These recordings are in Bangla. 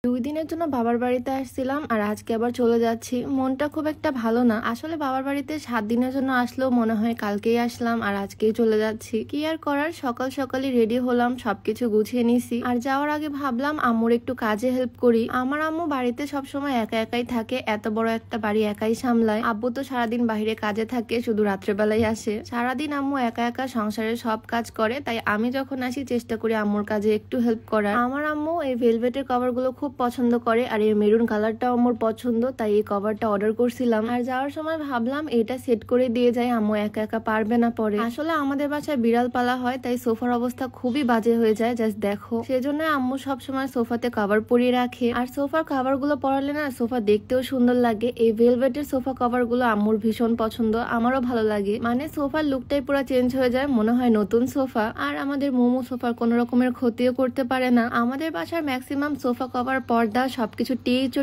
2 দিনের জন্য বাবার বাড়িতে আসছিলাম আর আজকে আবার চলে যাচ্ছি। মনটা খুব একটা ভালো না আসলে। বাবার বাড়িতে 7 দিনের জন্য আসলেও মনে হয় কালকেই আসলাম আর আজকেই চলে যাচ্ছি। কি আর করার, সকাল সকালই রেডি হলাম, সবকিছু গুছিয়ে নিছি। আর যাওয়ার আগে ভাবলাম আম্মুর একটু কাজে হেল্প করি। আমার আম্মু বাড়িতে সবসময় একা একাই থাকে, এত বড় একটা বাড়ি একাই সামলায়। আব্বু তো সারাদিন বাহিরে কাজে থাকে, শুধু রাত্রেবেলায় আসে। সারাদিন আম্মু একা একা সংসারের সব কাজ করে, তাই আমি যখন আসি চেষ্টা করি আম্মুর কাজে একটু হেল্প করার। আমার আম্মু এই ভেলভেটের কভার গুলো খুব পছন্দ করে আর এই মেরুন কালারটাও আমার পছন্দ, তাই এই কভারটা অর্ডার করছিলাম। আর যাওয়ার সময় ভাবলাম এটা সেট করে দিয়ে যাই, আম্মু একা একা পারবে না পরে। আসলে আমাদের বাসায় বিড়াল পালা হয়, তাই সোফার অবস্থা খুবই বাজে হয়ে যায়, জাস্ট দেখো। সেজন্য আম্মু সব সময় সোফাতে কভার পরিয়ে রাখে। আর সোফার কভার গুলো পরালে না সোফা দেখতেও সুন্দর লাগে। এই ভেলভেটের সোফা কভার গুলো আম্মুর ভীষণ পছন্দ, আমারও ভালো লাগে। মানে সোফার লুকটাই পুরো চেঞ্জ হয়ে যায়, মনে হয় নতুন সোফা। আর আমাদের মোমো সোফার কোনো রকমের ক্ষতিও করতে পারে না। আমাদের বাসার ম্যাক্সিমাম সোফা কভার, পর্দা সবকিছু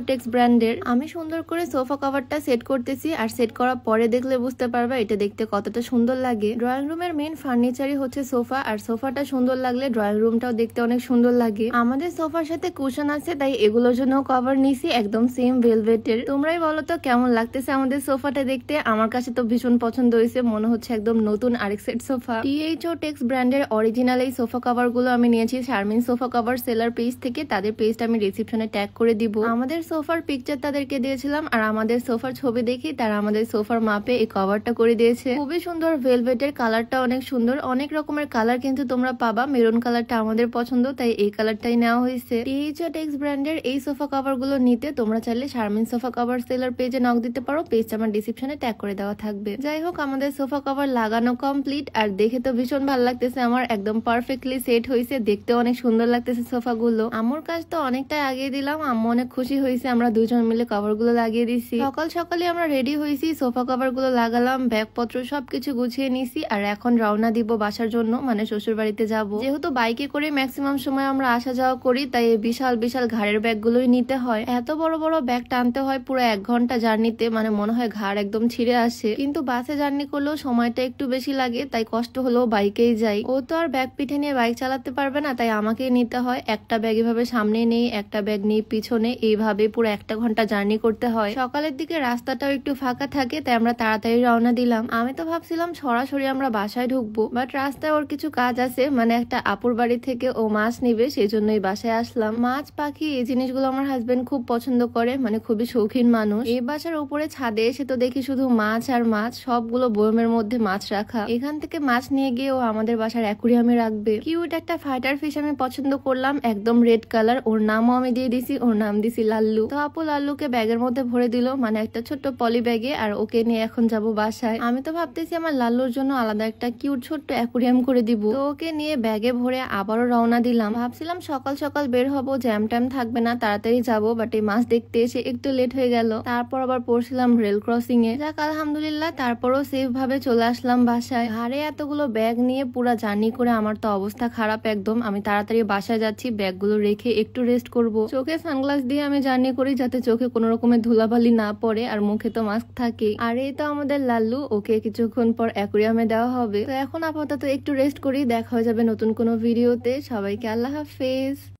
টেক্স ব্র্যান্ডের। আমি সুন্দর করে সোফা কভারটা সেট করতেছি, আর সেট করার পরে দেখলে বুঝতে পারবে এটা দেখতে কতটা সুন্দর লাগে। ড্রয়িং রুমের মেইন ফার্নিচারই হচ্ছে সোফা, আর সোফাটা সুন্দর লাগলে ড্রয়িং রুমটাও দেখতে অনেক সুন্দর লাগে। আমাদের সোফার সাথে কুশন আছে, তাই এগুলোর জন্য কভার নিছি একদম সেম ভেলভেটের। তোমরাই বলো তো কেমন লাগতেছে আমাদের সোফাটা দেখতে। আমার কাছে তো ভীষণ পছন্দ হয়েছে, মনে হচ্ছে একদম নতুন আরেক সেট সোফা। টেক্স ব্র্যান্ডের অরিজিনাল এই সোফা কভার গুলো আমি নিয়েছি Sharmin sofa cover seller page থেকে। তাদের পেজটা আমি ডিসক্রিপশনে ট্যাগ করে দিব। আমাদের সোফার পিকচার তাদেরকে দিয়েছিলাম, আর আমাদের সোফার ছবি দেখি তারা আমাদের সোফার মাপে এই কভারটা করে দিয়েছে। খুবই সুন্দর, ভেলভেটের কালারটা অনেক সুন্দর। অনেক রকমের কালার কিন্তু তোমরা পাবা, মেরুন কালারটা আমাদের পছন্দ, তাই এই কালারটাই নেওয়া হয়েছে। টেক্স ব্র্যান্ডের এই সোফা কভার গুলো নিতে তোমরা চাইলে শারমিন সোফা কভার সেলার পেজে নক দিতে পারো, পেজটা আমার ডিসক্রিপশনে ট্যাগ করে দেওয়া থাকবে। যাই হোক, আমাদের সোফা কভার লাগানো কমপ্লিট, আর দেখে তো ভীষণ ভালো লাগতেছে আমার, একদম পারফেক্টলি সেট হয়েছে, দেখতে অনেক সুন্দর লাগতেছে সোফা গুলো। আম্মুর কাজ তো অনেকটাই আগিয়ে দিলাম, আম্মু অনেক খুশি হয়েছে, আমরা দুজন মিলে কভার গুলো লাগিয়ে দিছি। সকাল সকালে আমরা রেডি হয়েছি, সোফা কভার গুলো লাগালাম, ব্যাগপত্র সবকিছু গুছিয়ে নিছি, আর এখন রওনা দিব বাসার জন্য, মানে শ্বশুর বাড়িতে যাব। যেহেতু বাইকে করে ম্যাক্সিমাম সময় আমরা আসা যাওয়া করি, তাই বিশাল বিশাল ঘাড়ের ব্যাগ গুলোই নিতে হয়। এত বড় বড় ব্যাগ টানতে হয় পুরো 1 ঘন্টা জার্নিতে, মানে মনে হয় ঘাড় একদম ছিঁড়ে আসে। কিন্তু বাসে জার্নি করলেও সময়টা একটু বেশি লাগে, তাই কষ্ট হলেও বাইকেই যাই। ও তো আর ব্যাগ পিঠে নিয়ে বাইক চালাতে পারবে না, তাই আমাকেই নিতে হয়। একটা ব্যাগ এভাবে সামনে নেই, একটা ব্যাগ নেই পিছনে, এইভাবে পুরো 1 ঘন্টা জার্নি করতে হয়। সকালের দিকে রাস্তাটাও একটু ফাঁকা থাকে, তাই আমরা তাড়াতাড়ি রওনা দিলাম। আমি তো ভাবছিলাম সরাসরি আমরা বাসায় ঢুকবো, বাট রাস্তায় ওর কিছু কাজ আছে, মানে একটা আপুর বাড়ি থেকে ও মাছ নিবে, সেই জন্যই বাসায় আসলাম। মাছ, পাখি এই জিনিসগুলো আমার হাজবেন্ড খুব পছন্দ করে, মানে খুবই শৌখিন মানুষ। এই বাসার উপরে ছাদে এসে তো দেখি শুধু মাছ আর মাছ, সবগুলো বয়মের মধ্যে মাছ রাখা। এখান থেকে মাছ নিয়ে গিয়ে ও আমাদের বাসার অ্যাকুরিয়ামে রাখবে। কিউট একটা ফাইটার ফিশ আমি পছন্দ করলাম, একদম রেড কালার। ওর নামও আমি দিয়ে দিছি, ওর নাম দিছি লাল্লু। তো আপু লাল্লুকে ব্যাগের মধ্যে ভরে দিল, মানে একটা ছোট্ট পলি ব্যাগে, আর ওকে নিয়ে এখন যাব বাসায়। আমি তো ভাবতেছি আমার লাল্লুর জন্য আলাদা একটা কিউট ছোট্ট অ্যাকুরিয়াম করে দিব। তো ওকে নিয়ে ব্যাগে ভরে আবারও রওনা দিলাম। ভাবছিলাম সকাল সকাল বের হবো, জ্যাম ট্যাম থাকবে না, তাড়াতাড়ি যাবো, বাট এই মাছ দেখতে এসে একটু লেট হয়ে গেল। তারপর আবার পড়ছিলাম রেল ক্রসিং এ। যাক আলহামদুলিল্লাহ, তারপরও সেফ ভাবে চলে আসলাম বাসায়। ঘাড়ে এতগুলো ব্যাগ নিয়ে পুরা জার্নি করে আমার তো অবস্থা খারাপ একদম। আমি তাড়াতাড়ি বাসায় যাচ্ছি, ব্যাগগুলো রেখে একটু রেস্ট করব। চোখে সানগ্লাস দিয়ে আমি জার্নি করি, যাতে চোখে কোনো রকমের ধুলাবালি না পড়ে, আর মুখে তো মাস্ক থাকে। আর এই তো আমাদের লাল্লু, ওকে কিছুক্ষণ পর অ্যাকুরিয়ামে দেওয়া হবে। তো এখন আপাতত একটু রেস্ট করি, দেখা হয়ে যাবে নতুন কোনো ভিডিওতে। সবাইকে আল্লাহ হাফেজ।